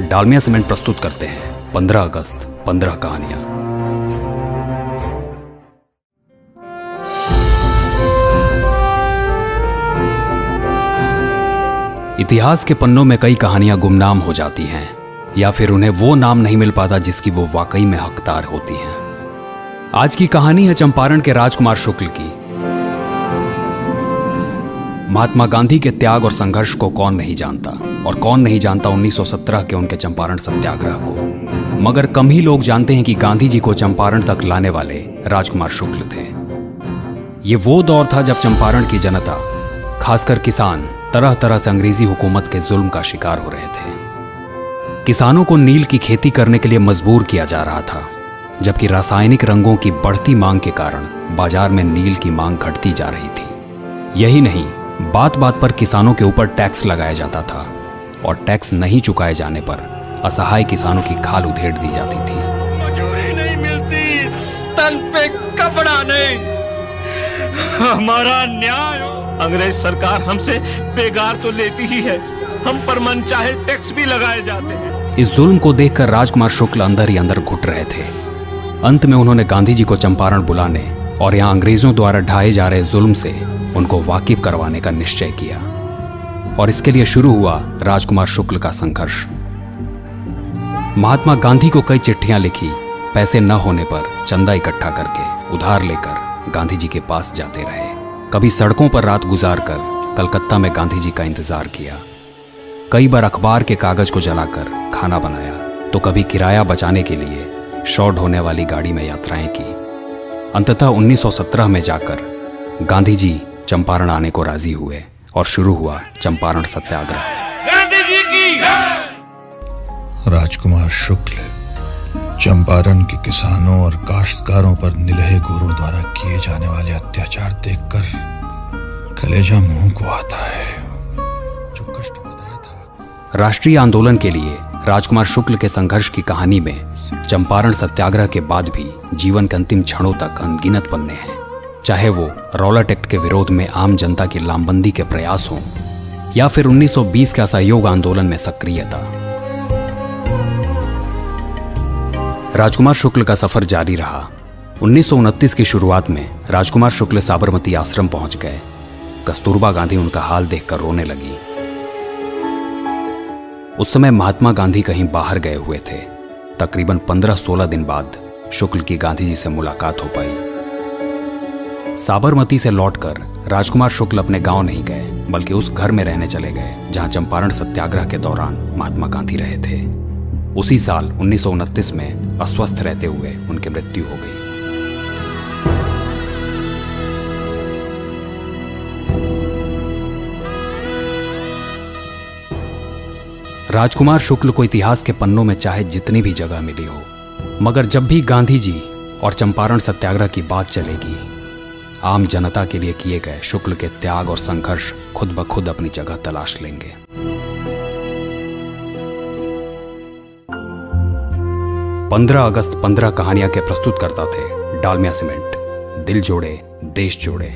Dalmia cement प्रस्तुत करते हैं 15 अगस्त 15 कहानियां। इतिहास के पन्नों में कई कहानियां गुमनाम हो जाती हैं या फिर उन्हें वो नाम नहीं मिल पाता जिसकी वो वाकई में हकदार होती हैं। आज की कहानी है चंपारण के राजकुमार शुक्ल की। महात्मा गांधी के त्याग और संघर्ष को कौन नहीं जानता, और कौन नहीं जानता 1917 के उनके चंपारण सत्याग्रह को। मगर कम ही लोग जानते हैं कि गांधी जी को चंपारण तक लाने वाले राजकुमार शुक्ल थे। ये वो दौर था जब चंपारण की जनता, खासकर किसान, तरह तरह से अंग्रेजी हुकूमत के जुल्म का शिकार हो रहे थे। किसानों को नील की खेती करने के लिए मजबूर किया जा रहा था, जबकि रासायनिक रंगों की बढ़ती मांग के कारण बाजार में नील की मांग घटती जा रही थी। यही नहीं, बात बात पर किसानों के ऊपर टैक्स लगाया जाता था, और टैक्स नहीं चुकाए जाने पर असहाय किसानों की खाल उधेड़ दी जाती थी। मजूरी नहीं मिलती, तन पे कपड़ा नहीं, हमारा न्याय हो। अंग्रेज सरकार हमसे बेगार तो लेती ही है, हम पर मन चाहे टैक्स भी लगाए जाते हैं। इस जुल्म को देखकर राजकुमार शुक्ल अंदर ही अंदर घुट रहे थे। अंत में उन्होंने गांधी जी को चंपारण बुलाने और यहाँ अंग्रेजों द्वारा ढाए जा रहे जुल्म से उनको वाकिफ करवाने का निश्चय किया, और इसके लिए शुरू हुआ राजकुमार शुक्ल का संघर्ष। महात्मा गांधी को कई चिट्ठियां लिखी, पैसे न होने पर चंदा इकट्ठा करके उधार लेकर गांधी जी के पास जाते रहे। कभी सड़कों पर रात गुजारकर कलकत्ता में गांधी जी का इंतजार किया। कई बार अखबार के कागज को जलाकर खाना बनाया, तो कभी किराया बचाने के लिए शॉर्ट होने वाली गाड़ी में यात्राएं की। अंततः 1917 में जाकर गांधी जी चंपारण आने को राजी हुए और शुरू हुआ चंपारण सत्याग्रह। गांधी जी की राजकुमार शुक्ल चंपारण के किसानों और काश्तकारों पर निलहे गोरों द्वारा किए जाने वाले अत्याचार देखकर कलेजा मुंह को आता है। जो कष्ट बताया था। राष्ट्रीय आंदोलन के लिए राजकुमार शुक्ल के संघर्ष की कहानी में चंपारण सत्याग्रह के बाद भी जीवन के अंतिम क्षणों तक अनगिनत पन्ने हैं। चाहे वो रॉलेट एक्ट के विरोध में आम जनता की लामबंदी के प्रयास हों, या फिर 1920 के असहयोग आंदोलन में सक्रियता। राजकुमार शुक्ल का सफर जारी रहा। 1929 की शुरुआत में राजकुमार शुक्ल साबरमती आश्रम पहुंच गए। कस्तूरबा गांधी उनका हाल देखकर रोने लगी। उस समय महात्मा गांधी कहीं बाहर गए हुए थे। तकरीबन 15-16 दिन बाद शुक्ल की गांधी जी से मुलाकात हो पाई। साबरमती से लौटकर राजकुमार शुक्ल अपने गांव नहीं गए, बल्कि उस घर में रहने चले गए जहां चंपारण सत्याग्रह के दौरान महात्मा गांधी रहे थे। उसी साल 1929 में अस्वस्थ रहते हुए उनकी मृत्यु हो गई। राजकुमार शुक्ल को इतिहास के पन्नों में चाहे जितनी भी जगह मिली हो, मगर जब भी गांधी जी और चंपारण सत्याग्रह की बात चलेगी, आम जनता के लिए किए गए शुक्ल के त्याग और संघर्ष खुद ब खुद अपनी जगह तलाश लेंगे। 15 अगस्त 15 कहानियां के प्रस्तुतकर्ता थे डालमिया सीमेंट। दिल जोड़े, देश जोड़े।